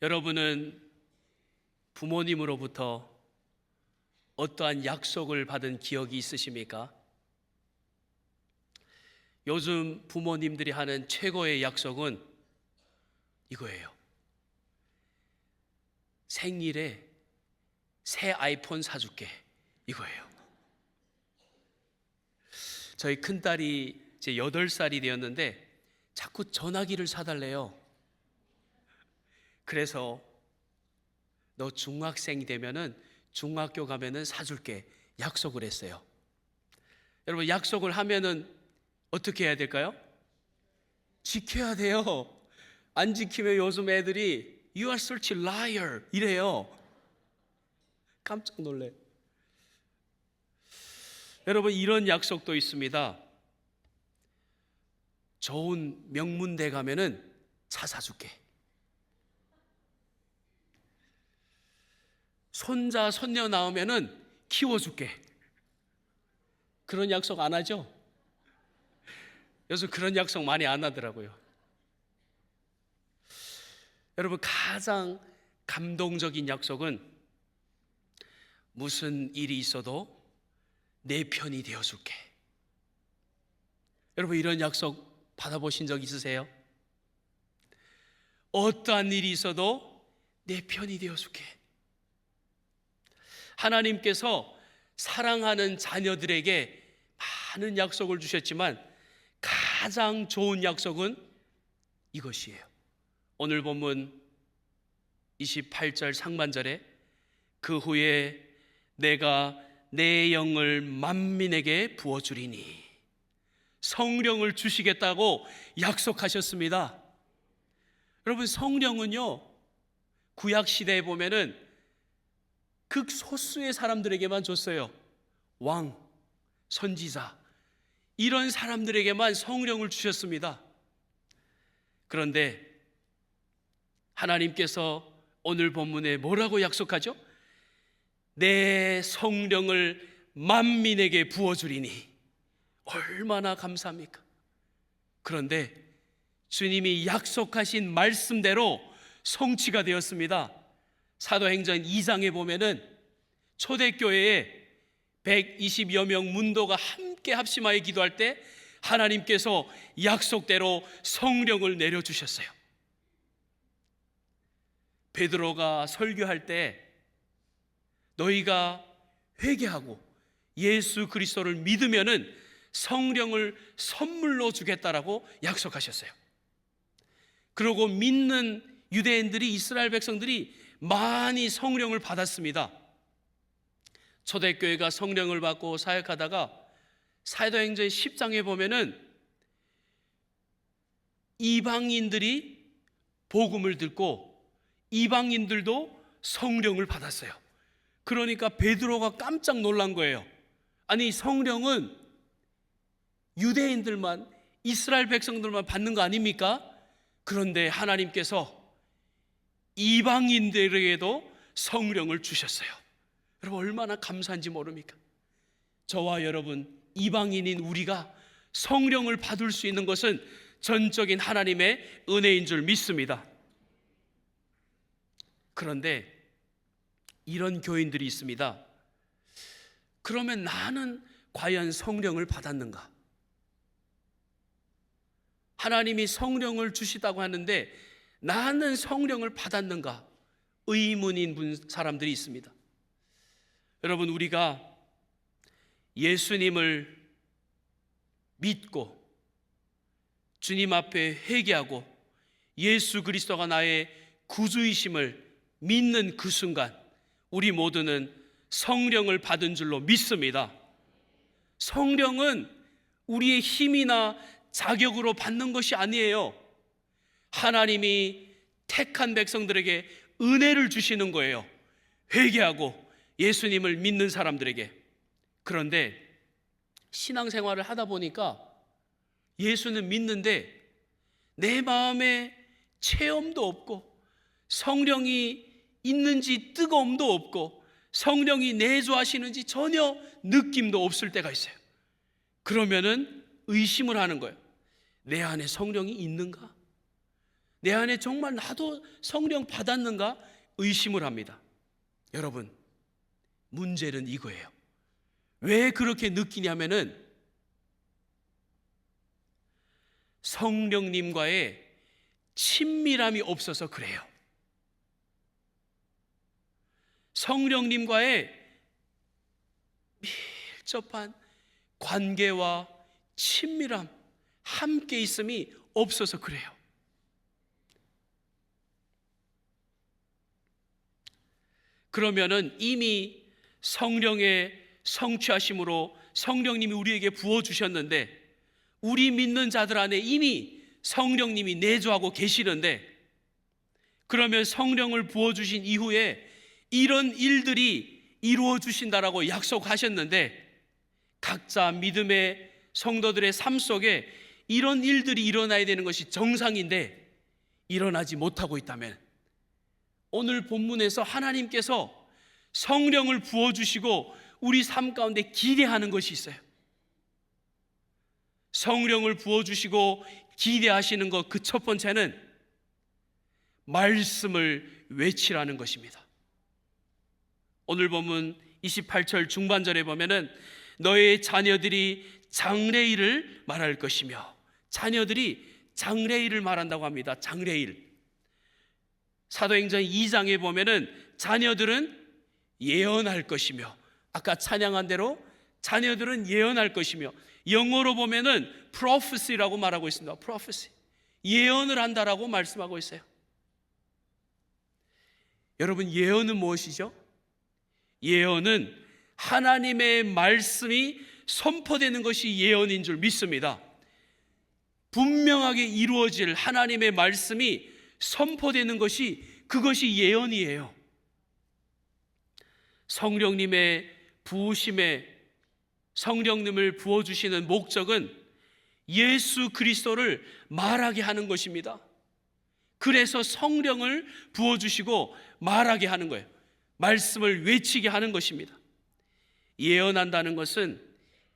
여러분은 부모님으로부터 어떠한 약속을 받은 기억이 있으십니까? 요즘 부모님들이 하는 최고의 약속은 이거예요. 생일에 새 아이폰 사줄게, 이거예요. 저희 큰딸이 이제 8살이 되었는데 자꾸 전화기를 사달래요. 그래서 너 중학생이 되면은 중학교 가면은 사줄게 약속을 했어요. 여러분, 약속을 하면은 어떻게 해야 될까요? 지켜야 돼요. 안 지키면 요즘 애들이 You are such a liar 이래요. 깜짝 놀래. 여러분, 이런 약속도 있습니다. 좋은 명문대 가면은 차 사줄게. 손자 손녀 나오면은 키워줄게. 그런 약속 안 하죠? 요즘 그런 약속 많이 안 하더라고요. 여러분, 가장 감동적인 약속은 무슨 일이 있어도 내 편이 되어줄게. 여러분, 이런 약속 받아보신 적 있으세요? 어떠한 일이 있어도 내 편이 되어줄게. 하나님께서 사랑하는 자녀들에게 많은 약속을 주셨지만 가장 좋은 약속은 이것이에요. 오늘 본문 28절 상반절에 그 후에 내가 내 영을 만민에게 부어주리니, 성령을 주시겠다고 약속하셨습니다. 여러분, 성령은요, 구약 시대에 보면은 극소수의 사람들에게만 줬어요. 왕, 선지자, 이런 사람들에게만 성령을 주셨습니다. 그런데 하나님께서 오늘 본문에 뭐라고 약속하죠? 내 성령을 만민에게 부어주리니. 얼마나 감사합니까? 그런데 주님이 약속하신 말씀대로 성취가 되었습니다. 사도행전 2장에 보면은 초대교회에 120여 명 문도가 함께 합심하여 기도할 때 하나님께서 약속대로 성령을 내려주셨어요. 베드로가 설교할 때 너희가 회개하고 예수 그리스도를 믿으면은 성령을 선물로 주겠다라고 약속하셨어요. 그리고 믿는 유대인들이, 이스라엘 백성들이 많이 성령을 받았습니다. 초대교회가 성령을 받고 사역하다가 사도행전 10장에 보면은 이방인들이 복음을 듣고 이방인들도 성령을 받았어요. 그러니까 베드로가 깜짝 놀란 거예요. 아니, 성령은 유대인들만, 이스라엘 백성들만 받는 거 아닙니까? 그런데 하나님께서 이방인들에게도 성령을 주셨어요. 여러분, 얼마나 감사한지 모릅니까? 저와 여러분, 이방인인 우리가 성령을 받을 수 있는 것은 전적인 하나님의 은혜인 줄 믿습니다. 그런데 이런 교인들이 있습니다. 그러면 나는 과연 성령을 받았는가? 하나님이 성령을 주시다고 하는데 나는 성령을 받았는가? 의문인 사람들이 있습니다. 여러분, 우리가 예수님을 믿고 주님 앞에 회개하고 예수 그리스도가 나의 구주이심을 믿는 그 순간 우리 모두는 성령을 받은 줄로 믿습니다. 성령은 우리의 힘이나 자격으로 받는 것이 아니에요. 하나님이 택한 백성들에게 은혜를 주시는 거예요. 회개하고 예수님을 믿는 사람들에게. 그런데 신앙생활을 하다 보니까 예수는 믿는데 내 마음에 체험도 없고 성령이 있는지 뜨거움도 없고 성령이 내주하시는지 전혀 느낌도 없을 때가 있어요. 그러면은 의심을 하는 거예요. 내 안에 성령이 있는가? 내 안에 정말 나도 성령 받았는가 의심을 합니다. 여러분, 문제는 이거예요. 왜 그렇게 느끼냐면은 성령님과의 친밀함이 없어서 그래요. 성령님과의 밀접한 관계와 친밀함, 함께 있음이 없어서 그래요. 그러면은 이미 성령의 성취하심으로 성령님이 우리에게 부어주셨는데, 우리 믿는 자들 안에 이미 성령님이 내주하고 계시는데, 그러면 성령을 부어주신 이후에 이런 일들이 이루어주신다라고 약속하셨는데, 각자 믿음의 성도들의 삶 속에 이런 일들이 일어나야 되는 것이 정상인데 일어나지 못하고 있다면, 오늘 본문에서 하나님께서 성령을 부어주시고 우리 삶 가운데 기대하는 것이 있어요. 성령을 부어주시고 기대하시는 것, 그 첫 번째는 말씀을 외치라는 것입니다. 오늘 본문 28절 중반절에 보면은 너의 자녀들이 장래일을 말할 것이며, 자녀들이 장래일을 말한다고 합니다. 장래일. 사도행전 2장에 보면은 자녀들은 예언할 것이며, 아까 찬양한 대로 자녀들은 예언할 것이며, 영어로 보면은 prophecy라고 말하고 있습니다. prophecy. 예언을 한다라고 말씀하고 있어요. 여러분, 예언은 무엇이죠? 예언은 하나님의 말씀이 선포되는 것이 예언인 줄 믿습니다. 분명하게 이루어질 하나님의 말씀이 선포되는 것이, 그것이 예언이에요. 성령님의 부으심에 성령님을 부어주시는 목적은 예수 그리스도를 말하게 하는 것입니다. 그래서 성령을 부어주시고 말하게 하는 거예요. 말씀을 외치게 하는 것입니다. 예언한다는 것은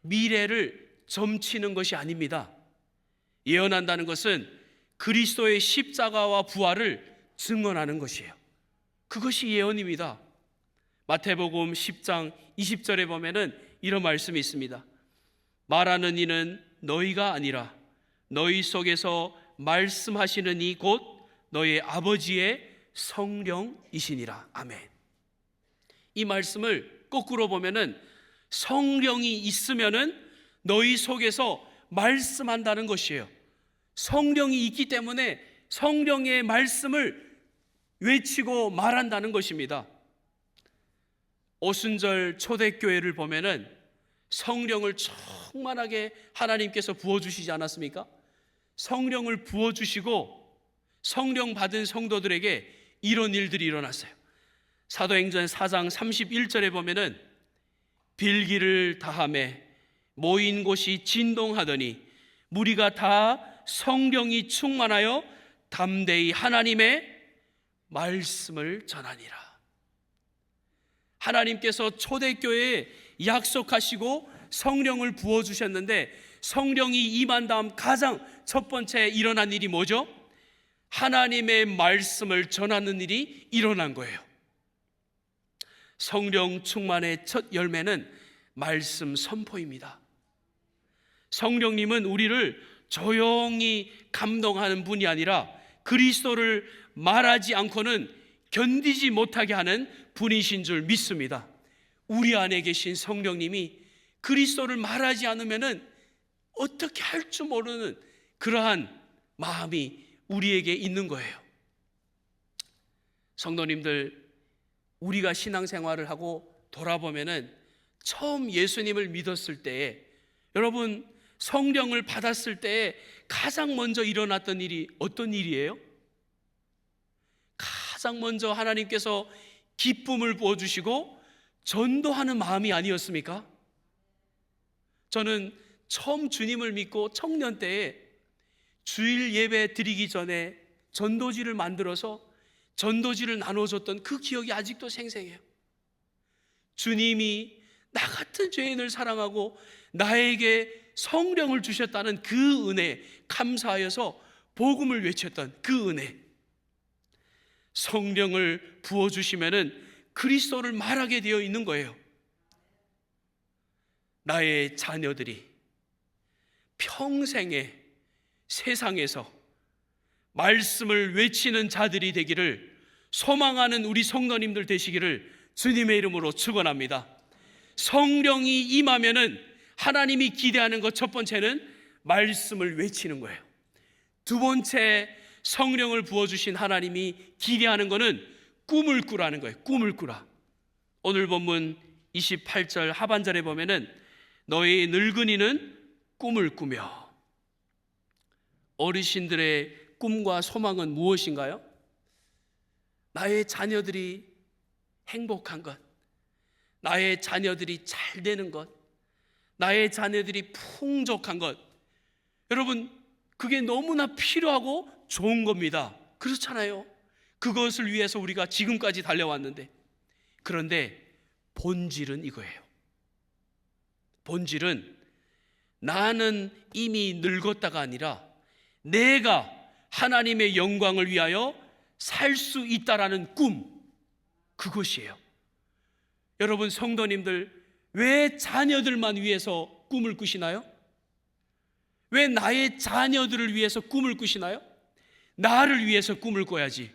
미래를 점치는 것이 아닙니다. 예언한다는 것은 그리스도의 십자가와 부활을 증언하는 것이에요. 그것이 예언입니다. 마태복음 10장 20절에 보면은 이런 말씀이 있습니다. 말하는 이는 너희가 아니라 너희 속에서 말씀하시는 이 곧 너희 아버지의 성령이시니라. 아멘. 이 말씀을 거꾸로 보면은 성령이 있으면은 너희 속에서 말씀한다는 것이에요. 성령이 있기 때문에 성령의 말씀을 외치고 말한다는 것입니다. 오순절 초대교회를 보면은 성령을 충만하게 하나님께서 부어주시지 않았습니까? 성령을 부어주시고 성령 받은 성도들에게 이런 일들이 일어났어요. 사도행전 4장 31절에 보면은 빌기를 다하매 모인 곳이 진동하더니 무리가 다 성령이 충만하여 담대히 하나님의 말씀을 전하니라. 하나님께서 초대교회에 약속하시고 성령을 부어주셨는데, 성령이 임한 다음 가장 첫 번째 일어난 일이 뭐죠? 하나님의 말씀을 전하는 일이 일어난 거예요. 성령 충만의 첫 열매는 말씀 선포입니다. 성령님은 우리를 조용히 감동하는 분이 아니라 그리스도를 말하지 않고는 견디지 못하게 하는 분이신 줄 믿습니다. 우리 안에 계신 성령님이 그리스도를 말하지 않으면은 어떻게 할 줄 모르는 그러한 마음이 우리에게 있는 거예요. 성도님들, 우리가 신앙생활을 하고 돌아보면은 처음 예수님을 믿었을 때에, 여러분 성령을 받았을 때에 가장 먼저 일어났던 일이 어떤 일이에요? 가장 먼저 하나님께서 기쁨을 부어주시고 전도하는 마음이 아니었습니까? 저는 처음 주님을 믿고 청년 때에 주일 예배 드리기 전에 전도지를 만들어서 전도지를 나눠줬던 그 기억이 아직도 생생해요. 주님이 나 같은 죄인을 사랑하고 나에게 성령을 주셨다는 그 은혜에 감사하여서 복음을 외쳤던 그 은혜, 성령을 부어주시면은 그리스도를 말하게 되어 있는 거예요. 나의 자녀들이 평생에 세상에서 말씀을 외치는 자들이 되기를 소망하는 우리 성도님들 되시기를 주님의 이름으로 축원합니다. 성령이 임하면은 하나님이 기대하는 것, 첫 번째는 말씀을 외치는 거예요. 두 번째, 성령을 부어주신 하나님이 기대하는 것은 꿈을 꾸라는 거예요. 꿈을 꾸라. 오늘 본문 28절 하반절에 보면은 너희 늙은이는 꿈을 꾸며. 어르신들의 꿈과 소망은 무엇인가요? 나의 자녀들이 행복한 것, 나의 자녀들이 잘 되는 것, 나의 자녀들이 풍족한 것. 여러분, 그게 너무나 필요하고 좋은 겁니다. 그렇잖아요. 그것을 위해서 우리가 지금까지 달려왔는데, 그런데 본질은 이거예요. 본질은 나는 이미 늙었다가 아니라 내가 하나님의 영광을 위하여 살 수 있다라는 꿈, 그것이에요. 여러분 성도님들, 왜 자녀들만 위해서 꿈을 꾸시나요? 왜 나의 자녀들을 위해서 꿈을 꾸시나요? 나를 위해서 꿈을 꿔야지.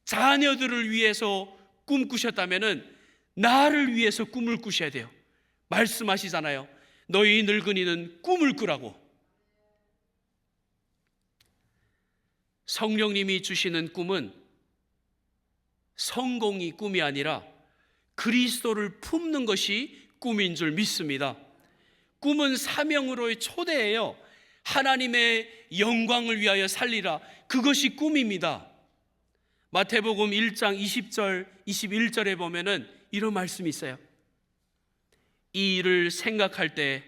자녀들을 위해서 꿈 꾸셨다면은 나를 위해서 꿈을 꾸셔야 돼요. 말씀하시잖아요. 너희 늙은이는 꿈을 꾸라고. 성령님이 주시는 꿈은 성공이 꿈이 아니라 그리스도를 품는 것이 꿈인 줄 믿습니다. 꿈은 사명으로의 초대예요. 하나님의 영광을 위하여 살리라. 그것이 꿈입니다. 마태복음 1장 20절 21절에 보면은 이런 말씀이 있어요. 이 일을 생각할 때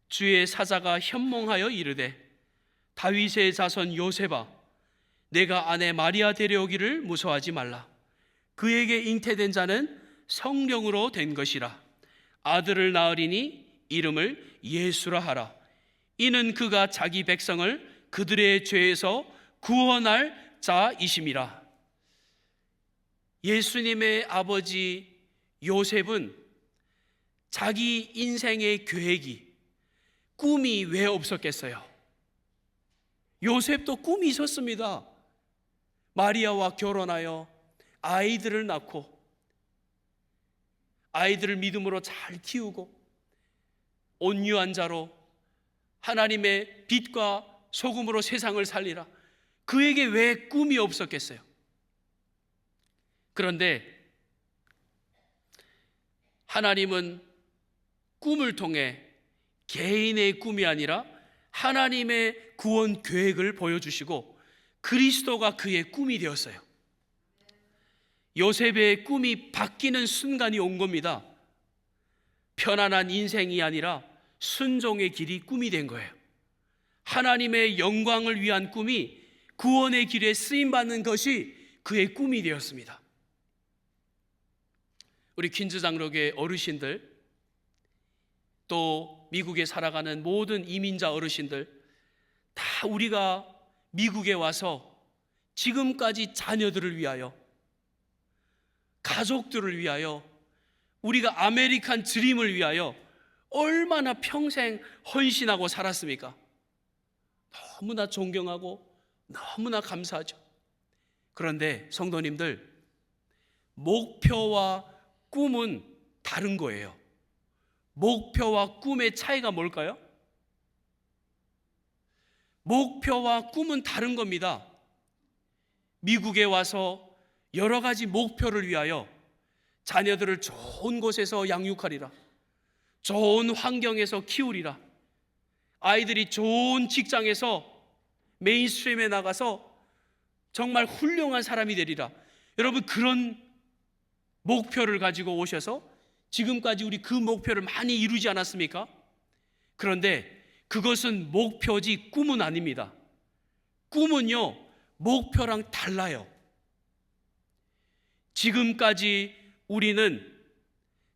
주의 사자가 현몽하여 이르되 다윗의 자손 요셉아, 내가 아내 마리아 데려오기를 무서워하지 말라. 그에게 잉태된 자는 성령으로 된 것이라. 아들을 낳으리니 이름을 예수라 하라. 이는 그가 자기 백성을 그들의 죄에서 구원할 자이심이라. 예수님의 아버지 요셉은 자기 인생의 계획이, 꿈이 왜 없었겠어요? 요셉도 꿈이 있었습니다. 마리아와 결혼하여 아이들을 낳고 아이들을 믿음으로 잘 키우고 온유한 자로 하나님의 빛과 소금으로 세상을 살리라. 그에게 왜 꿈이 없었겠어요? 그런데 하나님은 꿈을 통해 개인의 꿈이 아니라 하나님의 구원 계획을 보여주시고 그리스도가 그의 꿈이 되었어요. 요셉의 꿈이 바뀌는 순간이 온 겁니다. 편안한 인생이 아니라 순종의 길이 꿈이 된 거예요. 하나님의 영광을 위한 꿈이 구원의 길에 쓰임받는 것이 그의 꿈이 되었습니다. 우리 퀸즈 장로교회 어르신들, 또 미국에 살아가는 모든 이민자 어르신들, 다 우리가 미국에 와서 지금까지 자녀들을 위하여, 가족들을 위하여, 우리가 아메리칸 드림을 위하여 얼마나 평생 헌신하고 살았습니까? 너무나 존경하고 너무나 감사하죠. 그런데 성도님들, 목표와 꿈은 다른 거예요. 목표와 꿈의 차이가 뭘까요? 목표와 꿈은 다른 겁니다. 미국에 와서 여러 가지 목표를 위하여 자녀들을 좋은 곳에서 양육하리라, 좋은 환경에서 키우리라, 아이들이 좋은 직장에서 메인스트림에 나가서 정말 훌륭한 사람이 되리라. 여러분, 그런 목표를 가지고 오셔서 지금까지 우리 그 목표를 많이 이루지 않았습니까? 그런데 그것은 목표지 꿈은 아닙니다. 꿈은요, 목표랑 달라요. 지금까지 우리는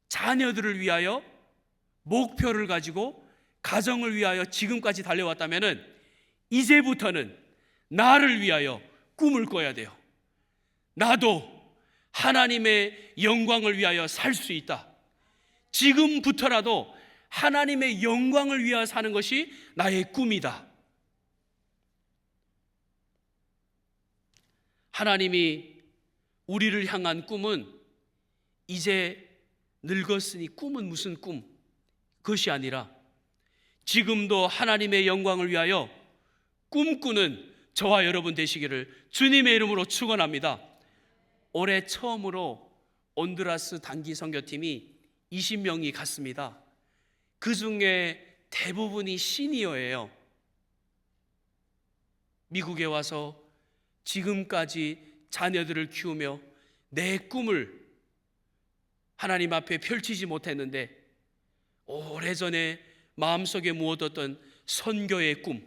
자녀들을 위하여 목표를 가지고 가정을 위하여 지금까지 달려왔다면은 이제부터는 나를 위하여 꿈을 꿔야 돼요. 나도 하나님의 영광을 위하여 살 수 있다. 지금부터라도 하나님의 영광을 위하여 사는 것이 나의 꿈이다. 하나님이 우리를 향한 꿈은 이제 늙었으니 꿈은 무슨 꿈? 그것이 아니라 지금도 하나님의 영광을 위하여 꿈꾸는 저와 여러분 되시기를 주님의 이름으로 축원합니다. 올해 처음으로 온두라스 단기 선교팀이 20명이 갔습니다. 그 중에 대부분이 시니어예요. 미국에 와서 지금까지 자녀들을 키우며 내 꿈을 하나님 앞에 펼치지 못했는데 오래전에 마음속에 묻어뒀던 선교의 꿈,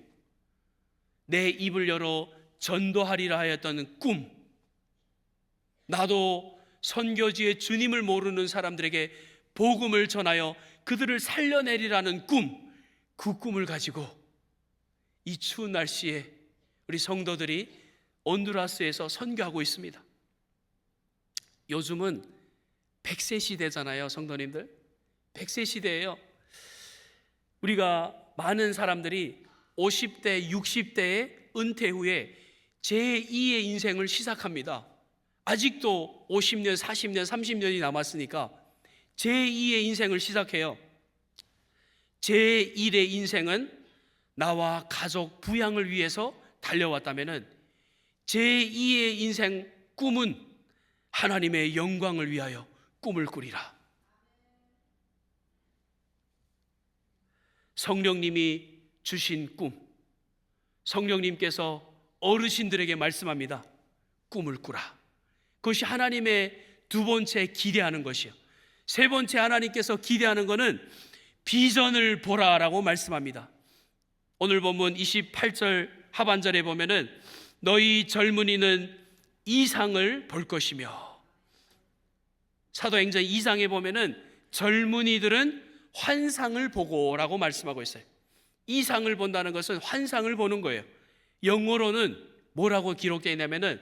내 입을 열어 전도하리라 하였던 꿈, 나도 선교지에 주님을 모르는 사람들에게 복음을 전하여 그들을 살려내리라는 꿈, 그 꿈을 가지고 이 추운 날씨에 우리 성도들이 온두라스에서 선교하고 있습니다. 요즘은 100세 시대잖아요, 성도님들. 100세 시대예요. 우리가 많은 사람들이 50대, 60대의 은퇴 후에 제2의 인생을 시작합니다. 아직도 50년, 40년, 30년이 남았으니까 제2의 인생을 시작해요. 제1의 인생은 나와 가족 부양을 위해서 달려왔다면 제2의 인생 꿈은 하나님의 영광을 위하여 꿈을 꾸리라. 성령님이 주신 꿈, 성령님께서 어르신들에게 말씀합니다. 꿈을 꾸라. 그것이 하나님의 두 번째 기대하는 것이요. 세 번째 하나님께서 기대하는 것은 비전을 보라라고 말씀합니다. 오늘 본문 28절 하반절에 보면은 너희 젊은이는 이상을 볼 것이며, 사도행전 2장에 보면은 젊은이들은 환상을 보고라고 말씀하고 있어요. 이상을 본다는 것은 환상을 보는 거예요. 영어로는 뭐라고 기록되어 있냐면은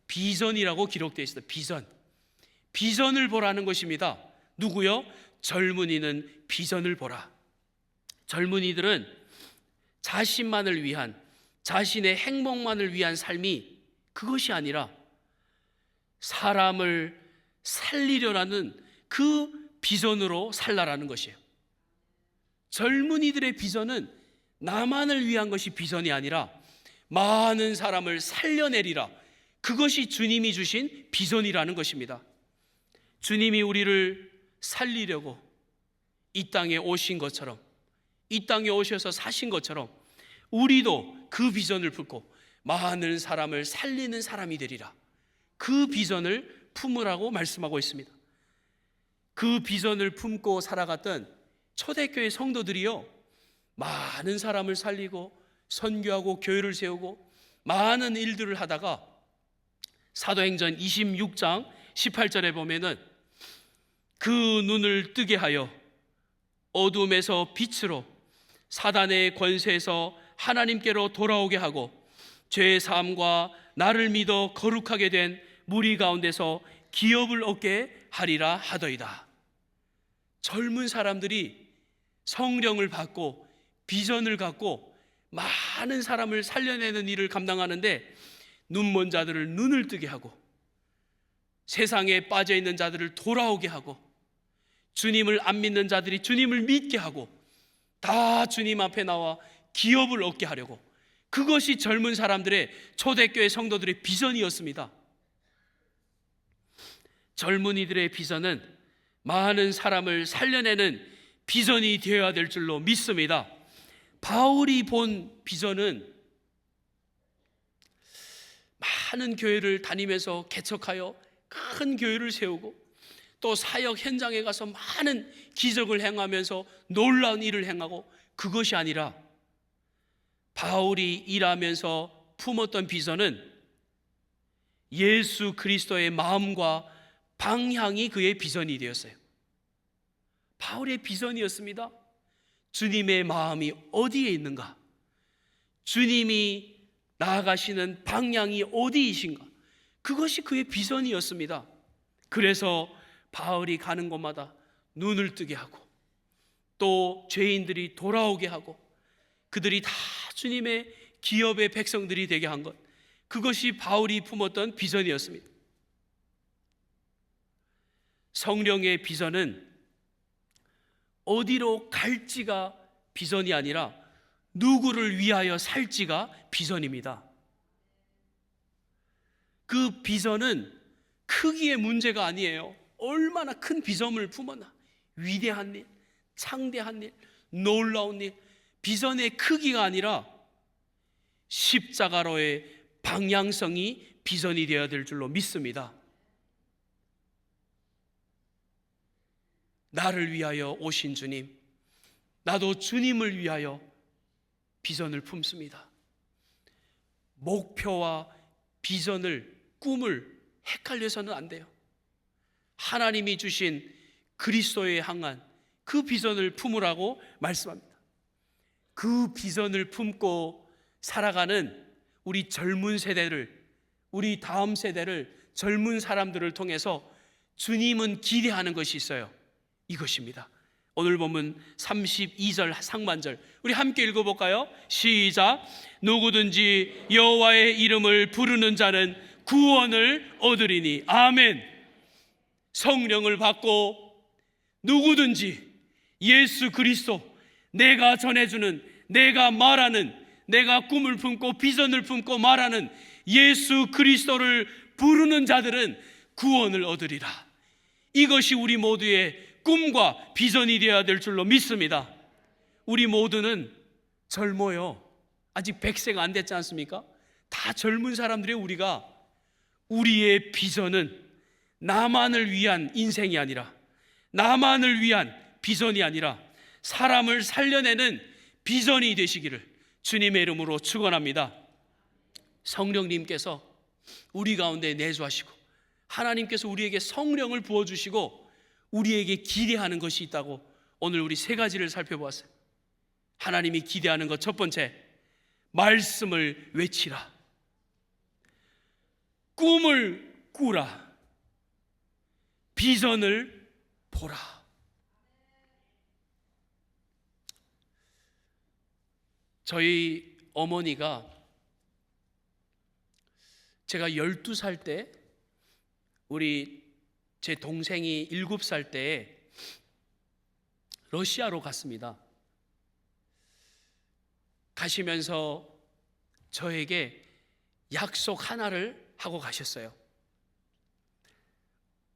비전이라고 기록되어 있어요. 비전을 보라는 것입니다. 누구요? 젊은이는 비전을 보라. 젊은이들은 자신만을 위한, 자신의 행복만을 위한 삶이 그것이 아니라 사람을 살리려는 그 비전으로 살라라는 것이에요. 젊은이들의 비전은 나만을 위한 것이 비전이 아니라 많은 사람을 살려내리라. 그것이 주님이 주신 비전이라는 것입니다. 주님이 우리를 살리려고 이 땅에 오신 것처럼, 이 땅에 오셔서 사신 것처럼 우리도 그 비전을 품고 많은 사람을 살리는 사람이 되리라. 그 비전을 품으라고 말씀하고 있습니다. 그 비전을 품고 살아갔던 초대교회 성도들이요, 많은 사람을 살리고 선교하고 교회를 세우고 많은 일들을 하다가 사도행전 26장 18절에 보면은 그 눈을 뜨게 하여 어둠에서 빛으로 사단의 권세에서 하나님께로 돌아오게 하고 죄의 사함과 나를 믿어 거룩하게 된 무리 가운데서 기업을 얻게 하리라 하더이다. 젊은 사람들이 성령을 받고 비전을 갖고 많은 사람을 살려내는 일을 감당하는데 눈먼 자들을 눈을 뜨게 하고 세상에 빠져 있는 자들을 돌아오게 하고 주님을 안 믿는 자들이 주님을 믿게 하고 다 주님 앞에 나와 기업을 얻게 하려고, 그것이 젊은 사람들의 초대교회 성도들의 비전이었습니다. 젊은이들의 비전은 많은 사람을 살려내는 비전이 되어야 될 줄로 믿습니다. 바울이 본 비전은 많은 교회를 다니면서 개척하여 큰 교회를 세우고 또 사역 현장에 가서 많은 기적을 행하면서 놀라운 일을 행하고, 그것이 아니라 바울이 일하면서 품었던 비전은 예수 그리스도의 마음과 방향이 그의 비전이 되었어요. 바울의 비전이었습니다. 주님의 마음이 어디에 있는가? 주님이 나아가시는 방향이 어디이신가? 그것이 그의 비전이었습니다. 그래서 바울이 가는 곳마다 눈을 뜨게 하고 또 죄인들이 돌아오게 하고 그들이 다 주님의 기업의 백성들이 되게 한 것, 그것이 바울이 품었던 비전이었습니다. 성령의 비전은 어디로 갈지가 비전이 아니라 누구를 위하여 살지가 비전입니다. 그 비전은 크기의 문제가 아니에요. 얼마나 큰 비전을 품었나. 위대한 일, 창대한 일, 놀라운 일. 비전의 크기가 아니라 십자가로의 방향성이 비전이 되어야 될 줄로 믿습니다. 나를 위하여 오신 주님, 나도 주님을 위하여 비전을 품습니다. 목표와 비전을, 꿈을 헷갈려서는 안 돼요. 하나님이 주신 그리스도에 향한 그 비전을 품으라고 말씀합니다. 그 비전을 품고 살아가는 우리 젊은 세대를, 우리 다음 세대를, 젊은 사람들을 통해서 주님은 기대하는 것이 있어요. 이것입니다. 오늘 보면 32절 상반절 우리 함께 읽어볼까요? 시작. 누구든지 여호와의 이름을 부르는 자는 구원을 얻으리니. 아멘. 성령을 받고 누구든지 예수 그리스도, 내가 전해주는, 내가 말하는, 내가 꿈을 품고 비전을 품고 말하는 예수 그리스도를 부르는 자들은 구원을 얻으리라. 이것이 우리 모두의 꿈과 비전이 되어야 될 줄로 믿습니다. 우리 모두는 젊어요. 아직 100세가 안 됐지 않습니까? 다 젊은 사람들의 우리가, 우리의 비전은 나만을 위한 인생이 아니라, 나만을 위한 비전이 아니라 사람을 살려내는 비전이 되시기를 주님의 이름으로 축원합니다. 성령님께서 우리 가운데 내주하시고 하나님께서 우리에게 성령을 부어주시고 우리에게 기대하는 것이 있다고 오늘 우리 세 가지를 살펴보았어요. 하나님이 기대하는 것, 첫 번째, 말씀을 외치라. 꿈을 꾸라. 비전을 보라. 저희 어머니가 제가 12살 때, 제 동생이 7살 때에 러시아로 갔습니다. 가시면서 저에게 약속 하나를 하고 가셨어요.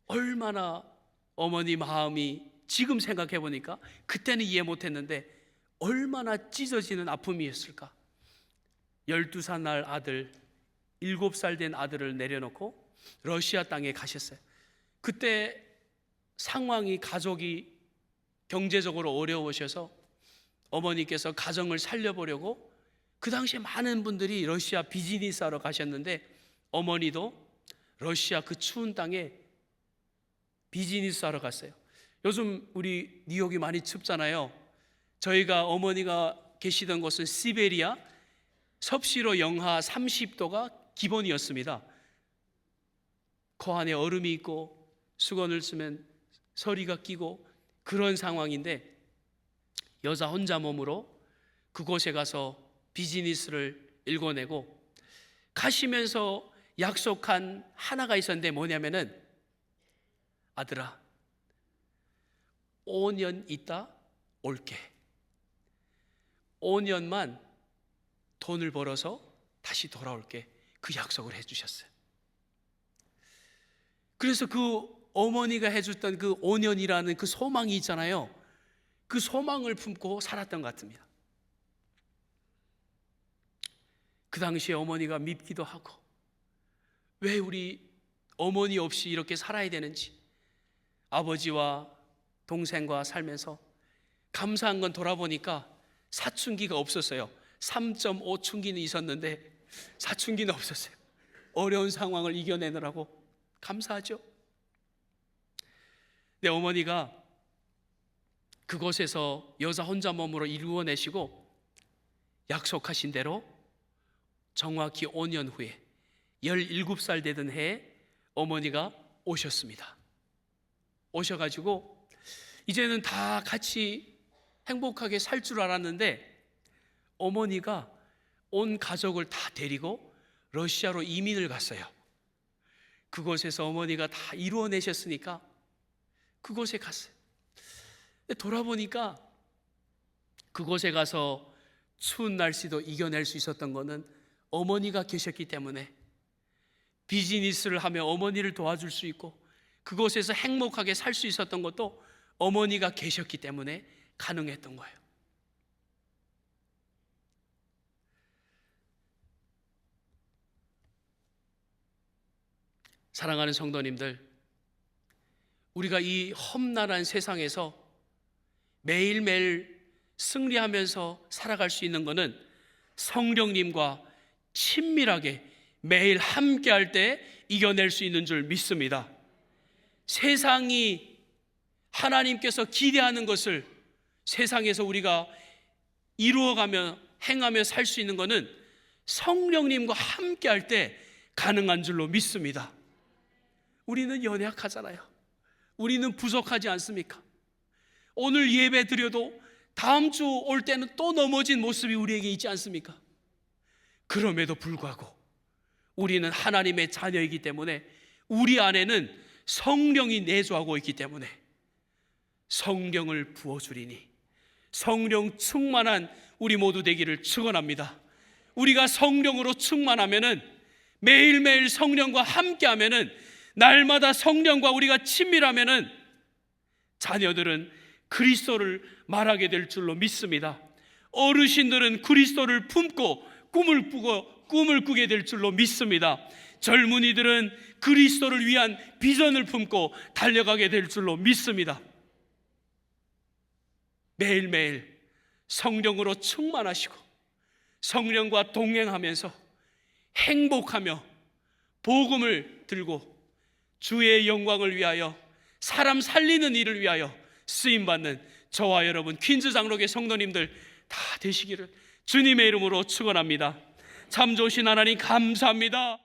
얼마나 어머니 마음이, 지금 생각해 보니까 그때는 이해 못했는데 얼마나 찢어지는 아픔이었을까. 12살 날 아들, 7살 된 아들을 내려놓고 러시아 땅에 가셨어요. 그때 상황이, 가족이 경제적으로 어려우셔서 어머니께서 가정을 살려보려고 그 당시에 많은 분들이 러시아 비즈니스 하러 가셨는데 어머니도 러시아 그 추운 땅에 비즈니스 하러 갔어요. 요즘 우리 뉴욕이 많이 춥잖아요. 저희가 어머니가 계시던 곳은 시베리아, 섭씨로 영하 30도가 기본이었습니다. 코 안에 얼음이 있고 수건을 쓰면 서리가 끼고 그런 상황인데 여자 혼자 몸으로 그곳에 가서 비즈니스를 일궈내고 가시면서 약속한 하나가 있었는데 뭐냐면은, 아들아, 5년 있다 올게. 5년만 돈을 벌어서 다시 돌아올게. 그 약속을 해주셨어요. 그래서 그 어머니가 해줬던 그 5년이라는 그 소망이 있잖아요. 그 소망을 품고 살았던 것 같습니다. 그 당시에 어머니가 밉기도 하고 왜 우리 어머니 없이 이렇게 살아야 되는지, 아버지와 동생과 살면서 감사한 건 돌아보니까 사춘기가 없었어요. 3.5춘기는 있었는데 사춘기는 없었어요. 어려운 상황을 이겨내느라고 감사하죠. 내 어머니가 그곳에서 여자 혼자 몸으로 이루어내시고 약속하신 대로 정확히 5년 후에 17살 되던 해에 어머니가 오셨습니다. 오셔가지고 이제는 다 같이 행복하게 살 줄 알았는데 어머니가 온 가족을 다 데리고 러시아로 이민을 갔어요. 그곳에서 어머니가 다 이루어내셨으니까 그곳에 갔어요. 근데 돌아보니까 그곳에 가서 추운 날씨도 이겨낼 수 있었던 것은 어머니가 계셨기 때문에, 비즈니스를 하며 어머니를 도와줄 수 있고 그곳에서 행복하게 살 수 있었던 것도 어머니가 계셨기 때문에 가능했던 거예요. 사랑하는 성도님들, 우리가 이 험난한 세상에서 매일매일 승리하면서 살아갈 수 있는 것은 성령님과 친밀하게 매일 함께할 때 이겨낼 수 있는 줄 믿습니다. 세상이 하나님께서 기대하는 것을 세상에서 우리가 이루어가며 행하며 살 수 있는 것은 성령님과 함께할 때 가능한 줄로 믿습니다. 우리는 연약하잖아요. 우리는 부족하지 않습니까? 오늘 예배 드려도 다음 주 올 때는 또 넘어진 모습이 우리에게 있지 않습니까? 그럼에도 불구하고 우리는 하나님의 자녀이기 때문에 우리 안에는 성령이 내주하고 있기 때문에 성령을 부어주리니 성령 충만한 우리 모두 되기를 축원합니다. 우리가 성령으로 충만하면은, 매일매일 성령과 함께하면은, 날마다 성령과 우리가 친밀하면은 자녀들은 그리스도를 말하게 될 줄로 믿습니다. 어르신들은 그리스도를 품고 꿈을 꾸게 될 줄로 믿습니다. 젊은이들은 그리스도를 위한 비전을 품고 달려가게 될 줄로 믿습니다. 매일매일 성령으로 충만하시고 성령과 동행하면서 행복하며 복음을 들고 주의 영광을 위하여, 사람 살리는 일을 위하여 쓰임받는 저와 여러분 퀸즈 장로교 성도님들 다 되시기를 주님의 이름으로 축원합니다. 참 좋으신 하나님 감사합니다.